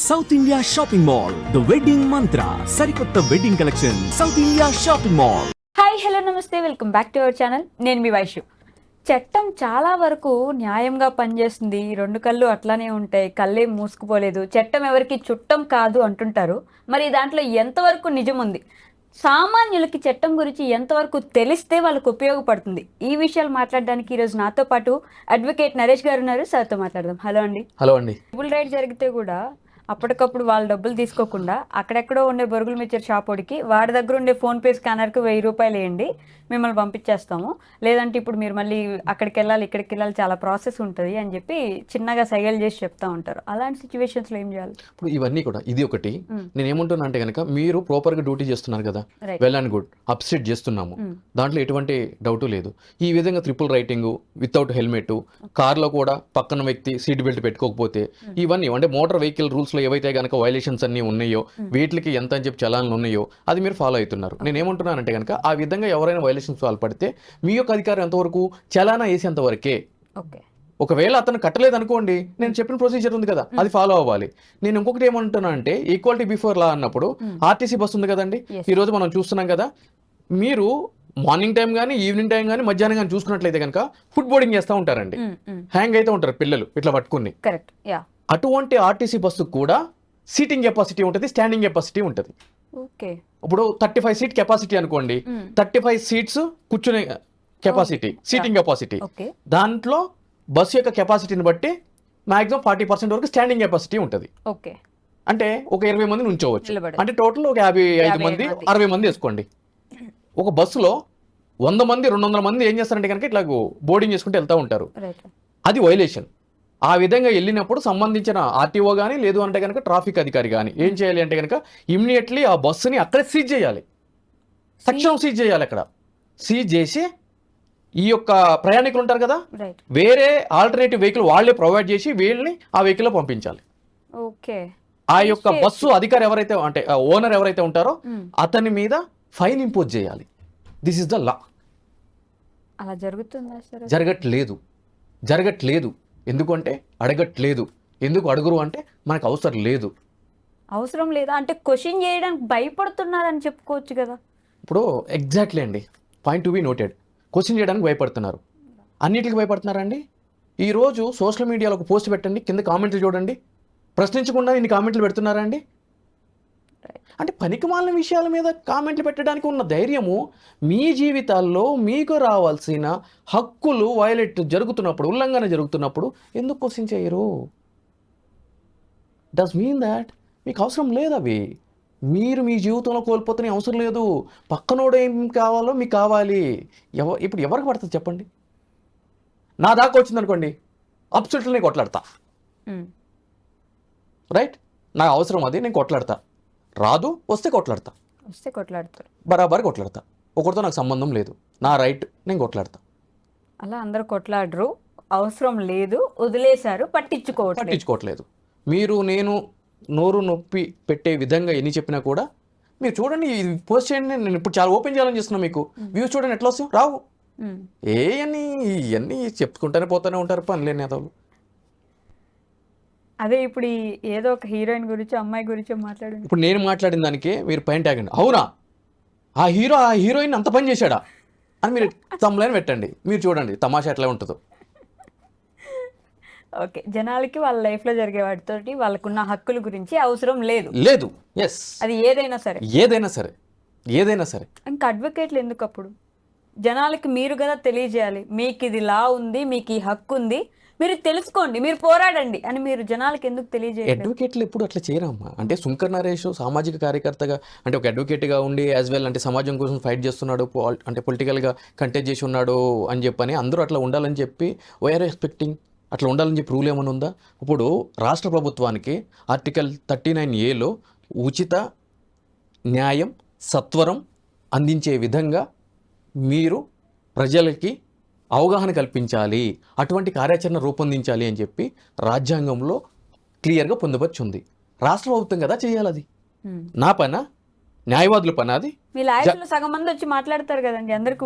South India shopping mall the wedding Mantra సరికొత్త wedding collection South India shopping mall. Hi hello నమస్తే, welcome back to our channel. నేను మీ వైషు. చట్టం చాలా వరకు న్యాయంగా పనిచేస్తుంది, రెండు కళ్ళు అట్లానే ఉంటాయి, కళ్ళేం మూసుకుపోలేదు, చట్టం ఎవరికి చుట్టం కాదు అంటుంటారు. మరి దాంట్లో ఎంతవరకు నిజం ఉంది, సామాన్యులకి చట్టం గురించి ఎంతవరకు తెలిస్తే వాళ్ళకు ఉపయోగపడుతుంది, ఈ విషయాలు మాట్లాడడానికి ఈరోజు నాతో పాటు అడ్వకేట్ నరేష్ గారు ఉన్నారు. సార్తో మాట్లాడదాం. హలో అండి. హలో అండి. ట్రిపుల్ రైడ్ జరిగితే కూడా అప్పటికప్పుడు వాళ్ళు డబ్బులు తీసుకోకుండా అక్కడెక్కడో ఉండే బొరుగుల మిక్చర్ షాప్ వాడికి వాడి దగ్గర ఉండే ఫోన్పే స్కానర్కి 1000 రూపాయలు వేయండి, మిమ్మల్ని పంపించేస్తాము, లేదంటే ఇప్పుడు మీరు మళ్ళీ అక్కడికి వెళ్ళాలి ఇక్కడికి వెళ్ళాలి, చాలా ప్రాసెస్ ఉంటుంది అని చెప్పి చిన్నగా సైగలు చేసి చెప్తా ఉంటారు. అలాంటి సిచ్యువేషన్స్లో ఏం చేయాలి? ఇప్పుడు ఇవన్నీ కూడా ఇది ఒకటి. నేను ఏమంటున్నా అంటే కనుక మీరు ప్రాపర్గా డ్యూటీ చేస్తున్నారు కదా, వెల్ అండ్ గుడ్, అప్సెట్ చేస్తున్నాము, దాంట్లో ఎటువంటి డౌట్ లేదు. ఈ విధంగా ట్రిపుల్ రైటింగ్ వితౌట్ హెల్మెట్, కార్లో కూడా పక్కన వ్యక్తి సీట్ బెల్ట్ పెట్టుకోకపోతే, ఇవన్నీ అంటే మోటార్ వెహికల్ రూల్స్ లో ఏవైతే కనుక వైలేషన్స్ అన్ని ఉన్నాయో, వీటికి ఎంత అని చెప్పి చలాన్లు ఉన్నాయో అది మీరు ఫాలో అవుతున్నారు. నేను ఏమంటున్నానంటే కనుక ఆ విధంగా ఎవరైనా వైలేషన్స్ పాల్పడితే మీ యొక్క అధికారం ఎంతవరకు, చలానా వేసేంత వరకే. ఒకవేళ అతను కట్టలేదు అనుకోండి, నేను చెప్పిన ప్రొసీజర్ ఉంది కదా, అది ఫాలో అవ్వాలి. నేను ఇంకొకటి ఏమంటున్నా అంటే ఈక్వాలిటీ బిఫోర్ లా అన్నప్పుడు ఆర్టీసీ బస్ ఉంది కదండి, ఈ రోజు మనం చూస్తున్నాం కదా, మీరు మార్నింగ్ టైం కానీ ఈవినింగ్ టైం కానీ మధ్యాహ్నం కానీ చూసుకున్నట్లయితే కనుక ఫుడ్ బోర్డింగ్ చేస్తూ ఉంటారండి, హ్యాంగ్ అయితే ఉంటారు పిల్లలు ఇట్లా పట్టుకుని. అటువంటి ఆర్టీసీ బస్సు కూడా సీటింగ్ కెపాసిటీ ఉంటుంది, స్టాండింగ్ కెపాసిటీ ఉంటుంది. ఇప్పుడు 35 సీట్ కెపాసిటీ అనుకోండి, 35 సీట్స్ కూర్చునే కెపాసిటీ, సీటింగ్ కెపాసిటీ. దాంట్లో బస్సు యొక్క కెపాసిటీని బట్టి మాక్సిమం 40% వరకు స్టాండింగ్ కెపాసిటీ ఉంటుంది. అంటే ఒక 20 మంది నుంచోవచ్చు, అంటే టోటల్ ఒక 55 మంది 60 మంది వేసుకోండి. ఒక బస్సులో 100 మంది 200 మంది ఏం చేస్తారంటే కనుక ఇట్లా బోర్డింగ్ చేసుకుంటూ వెళ్తూ ఉంటారు. అది వైలేషన్. ఆ విధంగా వెళ్ళినప్పుడు సంబంధించిన ఆర్టీఓ కానీ లేదు అంటే కనుక ట్రాఫిక్ అధికారి కానీ ఏం చేయాలి అంటే కనుక ఇమ్మీడియట్లీ ఆ బస్సుని అక్కడే సీజ్ చేయాలి, తక్షణం సీజ్ చేయాలి. అక్కడ సీజ్ చేసి ఈ యొక్క ప్రయాణికులు ఉంటారు కదా, వేరే ఆల్టర్నేటివ్ వెహికల్ వాళ్ళే ప్రొవైడ్ చేసి వీళ్ళని ఆ వెహికల్లో పంపించాలి. ఆ యొక్క బస్సు అధికారి ఎవరైతే అంటే ఓనర్ ఎవరైతే ఉంటారో అతని మీద ఫైన్ ఇంపోజ్ చేయాలి. This is the law. అలా జరుగుతుందా? జరగట్లేదు. ఎందుకంటే అడగట్లేదు. ఎందుకు అడుగురు అంటే మనకు అవసరం లేదా అంటే క్వశ్చన్ చేయడానికి భయపడుతున్నారని చెప్పుకోవచ్చు కదా. ఇప్పుడు ఎగ్జాక్ట్లీ అండి, point to be noted. Question చేయడానికి భయపడుతున్నారు. అన్నిటికి భయపడుతున్నారా అండి? ఈరోజు సోషల్ మీడియాలో ఒక పోస్ట్ పెట్టండి, కింద కామెంట్లు చూడండి, ప్రశ్నించకుండా ఇన్ని కామెంట్లు పెడుతున్నారా అండి? అంటే పనికిమాలిన విషయాల మీద కామెంట్లు పెట్టడానికి ఉన్న ధైర్యము మీ జీవితాల్లో మీకు రావాల్సిన హక్కులు వయలేట్ జరుగుతున్నప్పుడు, ఉల్లంఘన జరుగుతున్నప్పుడు ఎందుకు క్వశ్చన్ చేయరు? డస్ మీన్ దాట్ మీకు అవసరం లేదు అవి. మీరు మీ జీవితంలో కోల్పోతున్న అవసరం లేదు. పక్కనోడు ఏం కావాలో మీకు కావాలి. ఇప్పుడు ఎవరికి పడుతుంది చెప్పండి? నా దాకా వచ్చింది అనుకోండి, అబ్సల్యూట్లీ నేను కొట్లాడతా. రైట్, నాకు అవసరం అది, నేను కొట్లాడతా. రాదు, వస్తే కొట్లాడతారు, బరాబర్ కొట్లాడతా. ఒకరితో నాకు సంబంధం లేదు, నా రైట్, నేను కొట్లాడతా. అలా అందరూ కొట్లాడరు, అవసరం లేదు, వదిలేశారు, పట్టించుకోవట్లేదు. మీరు నేను నోరు నొప్పి పెట్టే విధంగా ఎన్ని చెప్పినా కూడా మీరు చూడండి, ఇది పోస్ట్ చేయండి. నేను ఇప్పుడు చాలా ఓపెన్ చేయాలని చేస్తున్నా, మీకు వ్యూస్ చూడండి ఎట్లా వస్తాయి, రావు. ఇవన్నీ చెప్పుకుంటూనే పోతూనే ఉంటారు పనిలేని నేతలు. అదే ఇప్పుడు ఏదో ఒక హీరోయిన్ గురించి అమ్మాయి గురించి మాట్లాడండి. ఇప్పుడు నేను మాట్లాడిన దానికే మీరు పైన ట్యాగండి, అవునా ఆ హీరోయిన్ అంత పని చేశాడా అని మీరు తమ్ములని పెట్టండి, మీరు చూడండి తమాషా ఎట్లా ఉంటుందో. ఓకే, జనాలకి వాళ్ళ లైఫ్లో జరిగే వాటితోటి వాళ్ళకున్న హక్కుల గురించి అవసరం లేదు. ఎస్, అది ఏదైనా సరే. ఇంకా అడ్వకేట్లు ఎందుకు అప్పుడు? జనాలకి మీరు కదా తెలియజేయాలి, మీకు ఇది లా ఉంది, మీకు ఈ హక్కు ఉంది, మీరు తెలుసుకోండి, మీరు పోరాడండి అని మీరు జనాలకి ఎందుకు తెలియజేయాలి? అడ్వకేట్లు ఎప్పుడు అట్లా చేయరమ్మా. అంటే శుంకర్ నరేష్ సామాజిక కార్యకర్తగా, అంటే ఒక అడ్వకేట్గా ఉండి యాజ్ వెల్ అంటే సమాజం కోసం ఫైట్ చేస్తున్నాడు, అంటే పొలిటికల్గా కంటెస్ట్ చేసి ఉన్నాడు అని చెప్పని అందరూ అట్లా ఉండాలని చెప్పి వైఆర్ ఎక్స్పెక్టింగ్ అట్లా ఉండాలని చెప్పి రూల్ ఏమైనా ఉందా? ఇప్పుడు రాష్ట్ర ప్రభుత్వానికి ఆర్టికల్ 39A ఉచిత న్యాయం సత్వరం అందించే విధంగా మీరు ప్రజలకి అవగాహన కల్పించాలి, అటువంటి కార్యాచరణ రూపొందించాలి అని చెప్పి రాజ్యాంగంలో క్లియర్గా పొందుపరిచి ఉంది. రాష్ట్ర ప్రభుత్వం కదా చేయాలి. అది నా పైన న్యాయవాదుల పని అది. మీ లాయర్స్ లో సగం మంది వచ్చి మాట్లాడతారు కదండి, అందరికి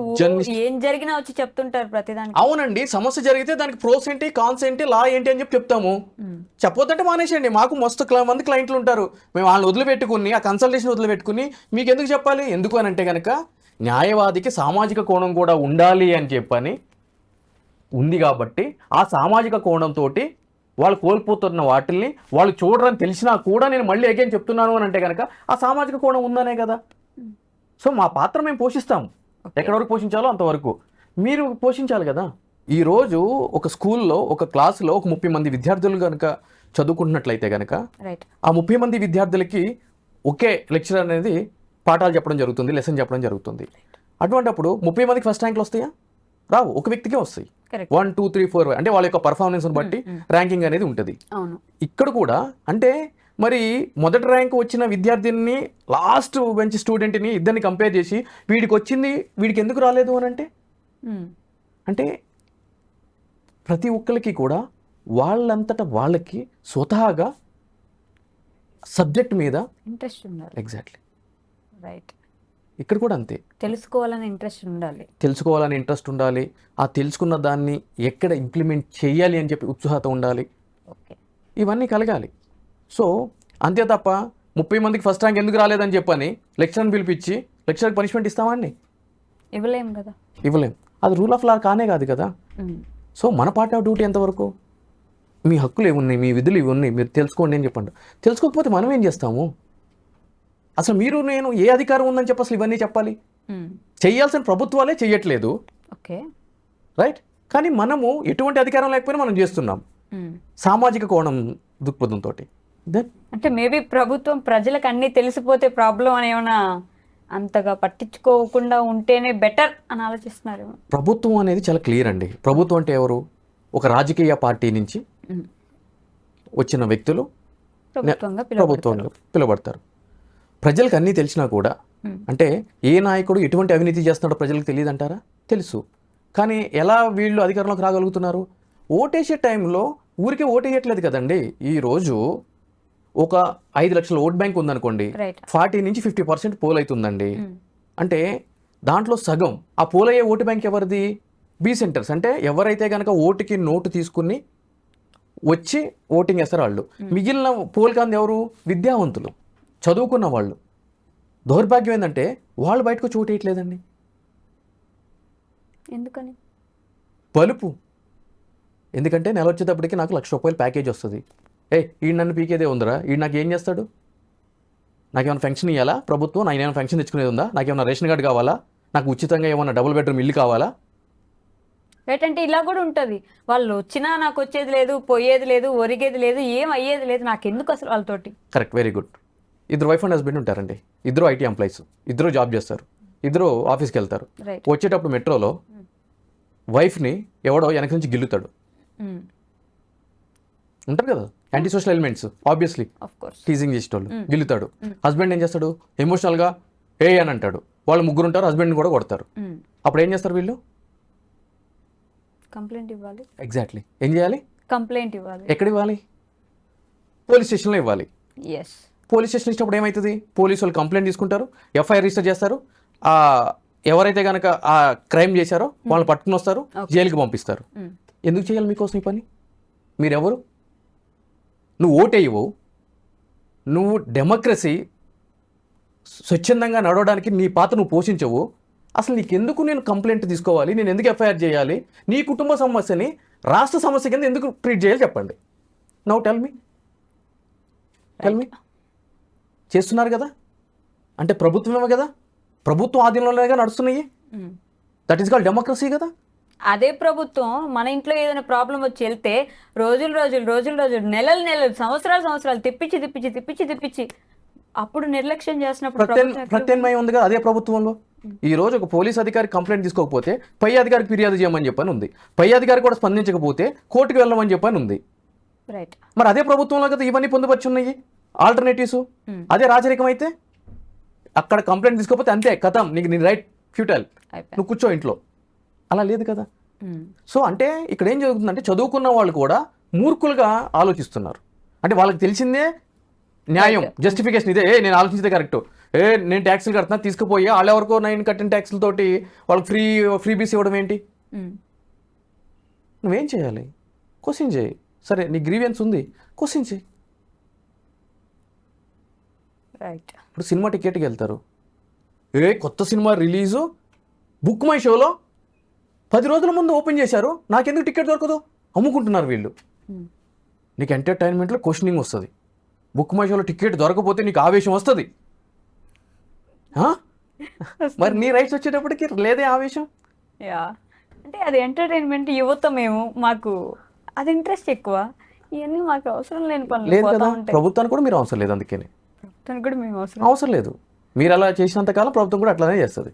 ఏం జరిగినా వచ్చి చెప్తుంటారు ప్రతిదానికి. అవునండి, సమస్య జరిగితే దానికి ప్రోస్ ఏంటి, కాన్స్ ఏంటి, లా ఏంటి అని చెప్పి చెప్తాము. చెప్పొద్దంటే మానేసేయండి. మాకు మస్తు మంది క్లయింట్లు ఉంటారు, మేము వాళ్ళని వదిలిపెట్టుకుని ఆ కన్సల్టేషన్ వదిలిపెట్టుకుని మీకు ఎందుకు చెప్పాలి. ఎందుకు అని అంటే కనుక న్యాయవాదికి సామాజిక కోణం కూడా ఉండాలి అని చెప్పని ఉంది కాబట్టి ఆ సామాజిక కోణంతో వాళ్ళు కోల్పోతున్న వాటిల్ని వాళ్ళు చూడరని తెలిసినా కూడా నేను మళ్ళీ అగైన్ చెప్తున్నాను అని అంటే కనుక ఆ సామాజిక కోణం ఉందనే కదా. సో మా పాత్ర మేము పోషిస్తాం, ఎక్కడి వరకు పోషించాలో అంతవరకు మీరు పోషించాలి కదా. ఈరోజు ఒక స్కూల్లో ఒక క్లాసులో ఒక 30 మంది విద్యార్థులు కనుక చదువుకుంటున్నట్లయితే కనుక ఆ 30 మంది విద్యార్థులకి ఒకే లెక్చరర్ అనేది పాఠాలు చెప్పడం జరుగుతుంది, లెసన్ చెప్పడం జరుగుతుంది. అటువంటిప్పుడు 30 మందికి ఫస్ట్ ర్యాంకులు వస్తాయా? రావు, ఒక వ్యక్తికే వస్తాయి. 1 2 3 4 అంటే వాళ్ళ యొక్క పర్ఫార్మెన్స్ బట్టి ర్యాంకింగ్ అనేది ఉంటుంది. ఇక్కడ కూడా అంటే మరి మొదటి ర్యాంక్ వచ్చిన విద్యార్థిని లాస్ట్ బెంచ్ స్టూడెంట్ని ఇద్దరిని కంపేర్ చేసి వీడికి వచ్చింది వీడికి ఎందుకు రాలేదు అని అంటే ప్రతి ఒక్కరికి కూడా వాళ్ళంతటా వాళ్ళకి స్వతహాగా సబ్జెక్ట్ మీద ఇంట్రెస్ట్ ఉండాలి. Exactly right. ఇక్కడ కూడా అంతే, తెలుసుకోవాలని ఇంట్రెస్ట్ ఉండాలి. ఆ తెలుసుకున్న దాన్ని ఎక్కడ ఇంప్లిమెంట్ చేయాలి అని చెప్పి ఉత్సుహత ఉండాలి. ఇవన్నీ కలగాలి. సో అంతే తప్ప 30 మందికి ఫస్ట్ ర్యాంక్ ఎందుకు రాలేదని చెప్పని లెక్చరర్ని పిలిపించి లెక్చరర్కి పనిష్మెంట్ ఇస్తామండి? ఇవ్వలేం. అది రూల్ ఆఫ్ లా కానే కాదు కదా. సో మన పార్ట్ ఆఫ్ డ్యూటీ ఎంతవరకు? మీ హక్కులు ఏమున్నాయి, మీ విధులు ఇవి ఉన్నాయి, మీరు తెలుసుకోండి అని చెప్పండి. తెలుసుకోకపోతే మనం ఏం చేస్తాము? అసలు మీరు నేను ఏ అధికారం ఉందని చెప్పి అసలు ఇవన్నీ చెప్పాలి? చేయాల్సిన ప్రభుత్వాలే చెయ్యట్లేదు, రైట్? కానీ మనము ఎటువంటి అధికారం లేకపోయినా మనం చేస్తున్నాం సామాజిక కోణం దృక్పథంతో. అంటే మేబీ ప్రభుత్వం ప్రజలకు అన్నీ తెలిసిపోతే ప్రాబ్లం అని ఏమైనా అంతగా పట్టించుకోకుండా ఉంటేనే బెటర్ అని ఆలోచిస్తున్నారు. ప్రభుత్వం అనేది చాలా క్లియర్ అండి. ప్రభుత్వం అంటే ఎవరు? ఒక రాజకీయ పార్టీ నుంచి వచ్చిన వ్యక్తులు ప్రభుత్వంగా పిలువబడతారు. ప్రజలకు అన్నీ తెలిసినా కూడా అంటే ఏ నాయకుడు ఎటువంటి అవినీతి చేస్తున్నాడో ప్రజలకు తెలియదు అంటారా? తెలుసు. కానీ ఎలా వీళ్ళు అధికారంలోకి రాగలుగుతున్నారు? ఓటేసే టైంలో ఊరికే ఓటేయట్లేదు కదండి. ఈరోజు ఒక 5 లక్షల ఓట్ బ్యాంక్ ఉందనుకోండి, 40 నుంచి 50% పోల్ అవుతుందండి. అంటే దాంట్లో సగం ఆ పోల్ అయ్యే ఓటు బ్యాంక్ ఎవరిది? B centres. అంటే ఎవరైతే కనుక ఓటుకి నోటు తీసుకుని వచ్చి ఓటింగ్ వేస్తారు వాళ్ళు. మిగిలిన పోల్ కాంది ఎవరు? విద్యావంతులు, చదువుకున్న వాళ్ళు. దౌర్భాగ్యం ఏంటంటే వాళ్ళు బయటకు వచ్చి ఓటేయట్లేదండి. ఎందుకని? పలుపు. ఎందుకంటే నెల వచ్చేటప్పటికి నాకు ₹1,00,000 ప్యాకేజ్ వస్తుంది. ఈడు నన్ను పీకేదే ఉందరా, ఈడు నాకు ఏం చేస్తాడు? నాకేమైనా ఫంక్షన్ ఇవ్వాలా ప్రభుత్వం? నాకు ఏమైనా ఫంక్షన్ తెచ్చుకునేది ఉందా? నాకేమైనా రేషన్ కార్డు కావాలా? నాకు ఉచితంగా ఏమైనా డబుల్ బెడ్రూమ్ ఇల్లు కావాలా? రైట్. అంటే ఇలా కూడా ఉంటుంది. వాళ్ళు వచ్చినా నాకు వచ్చేది లేదు, పోయేది లేదు, ఒరిగేది లేదు, ఏం అయ్యేది లేదు, నాకు ఎందుకు అసలు వాళ్ళతోటి. Correct, very good. ఇద్దరు వైఫ్ అండ్ హస్బెండ్ ఉంటారండి, ఇద్దరు ఐటీ ఎంప్లాయీస్, ఇద్దరు జాబ్ చేస్తారు, ఇద్దరు ఆఫీస్కి వెళ్తారు. వచ్చేటప్పుడు మెట్రోలో వైఫ్ని ఎవడో వెనక నుంచి గిల్లుతాడు. ఉంటారు కదా anti social elements, obviously teasing చేసేటోళ్ళు, గిల్లుతాడు. హస్బెండ్ ఏం చేస్తాడు? ఎమోషనల్గా అని అంటాడు. వాళ్ళు ముగ్గురు ఉంటారు, హస్బెండ్ని కూడా కొడతారు. అప్పుడు ఏం చేస్తారు వీళ్ళు? కంప్లైంట్ ఇవ్వాలి. ఎగ్జాక్ట్లీ. ఏం చేయాలి? కంప్లైంట్ ఇవ్వాలి. ఎక్కడ ఇవ్వాలి? పోలీస్ స్టేషన్లో ఇవ్వాలి. పోలీస్ స్టేషన్ ఇచ్చినప్పుడు ఏమవుతుంది? పోలీసు వాళ్ళు కంప్లైంట్ తీసుకుంటారు, ఎఫ్ఐఆర్ రిజిస్టర్ చేస్తారు. ఎవరైతే కనుక ఆ క్రైమ్ చేశారో వాళ్ళని పట్టుకుని వస్తారు, జైలుకి పంపిస్తారు. ఎందుకు చేయాలి మీకోసం ఈ పని? మీరెవరు? నువ్వు ఓటేయవు, నువ్వు డెమోక్రసీ స్వచ్ఛందంగా నడవడానికి నీ పాత్ర నువ్వు పోషించవు. అసలు నీకెందుకు నేను కంప్లైంట్ తీసుకోవాలి? నేను ఎందుకు ఎఫ్ఐఆర్ చేయాలి? నీ కుటుంబ సమస్యని రాష్ట్ర సమస్య కింద ఎందుకు ట్రీట్ చేయాలి చెప్పండి. Now tell me. చేస్తున్నారు కదా, అంటే ప్రభుత్వమే కదా, ప్రభుత్వం ఆధీనంలోనే నడుస్తున్నాయి. దట్ ఈస్ కాల్డ్ డెమోక్రసీ కదా. అదే ప్రభుత్వం మన ఇంట్లో ఏదైనా ప్రాబ్లం వచ్చి వెళ్తే రోజులు నెలలు సంవత్సరాలు తిప్పించి అప్పుడు నిర్లక్ష్యం చేసినప్పుడు ప్రత్యామ్నాయం ఉంది కదా అదే ప్రభుత్వంలో. ఈ రోజు ఒక పోలీస్ అధికారి కంప్లైంట్ తీసుకోకపోతే పై అధికారికి ఫిర్యాదు చేయమని చెప్పని ఉంది. పై అధికారి కూడా స్పందించకపోతే కోర్టుకు వెళ్ళమని చెప్పని ఉంది. మరి అదే ప్రభుత్వంలో కదా ఇవన్నీ పొందుపరిచి ఉన్నాయి ఆల్టర్నేటివ్స్. అదే రాజరికం అయితే అక్కడ కంప్లైంట్ తీసుకోకపోతే అంతే, కథం, నీకు నీ రైట్ ఫ్యూటైల్, నువ్వు కూర్చో ఇంట్లో. అలా లేదు కదా. సో అంటే ఇక్కడ ఏం జరుగుతుందంటే చదువుకున్న వాళ్ళు కూడా మూర్ఖులుగా ఆలోచిస్తున్నారు. అంటే వాళ్ళకి తెలిసిందే న్యాయం, జస్టిఫికేషన్ ఇదే, నేను ఆలోచించేదే కరెక్ట్. నేను ట్యాక్సీలు కడుతున్నా తీసుకుపోయి వాళ్ళెవరికో 9 కట్టిన ట్యాక్సీలతోటి వాళ్ళకి ఫ్రీ బీస్ ఇవ్వడం ఏంటి? నువ్వేం చేయాలి? క్వశ్చన్ చేయి. సరే నీ గ్రీవియన్స్ ఉంది, క్వశ్చన్ చేయి. రైట్. ఇప్పుడు సినిమా టికెట్కి వెళ్తారు, కొత్త సినిమా రిలీజు బుక్ మై షోలో 10 రోజుల ముందు ఓపెన్ చేశారు, నాకెందుకు టికెట్ దొరకదు? అమ్ముకుంటున్నారు వీళ్ళు. నీకు ఎంటర్టైన్మెంట్లో క్వశ్చనింగ్ వస్తుంది. బుక్ మై షోలో టికెట్ దొరకపోతే నీకు ఆవేశం వస్తుంది. మరి నీ రైట్స్ వచ్చేటప్పటికి లేదే ఆవేశం. యా, అంటే అది ఎంటర్టైన్మెంట్, యువత మేము, మాకు అది ఇంట్రెస్ట్ ఎక్కువ. ఇవన్నీ మాకు అవసరం లేని పనులు లేదు పోతా కదా, ఉంటాయి. ప్రభుత్వానికి కూడా మీరు అవసరం లేదు. అందుకనే ప్రభుత్వానికి కూడా మేము అవసరం. అవసరం లేదు. మీరు అలా చేసినంత కాలం ప్రభుత్వం కూడా అట్లానే చేస్తుంది.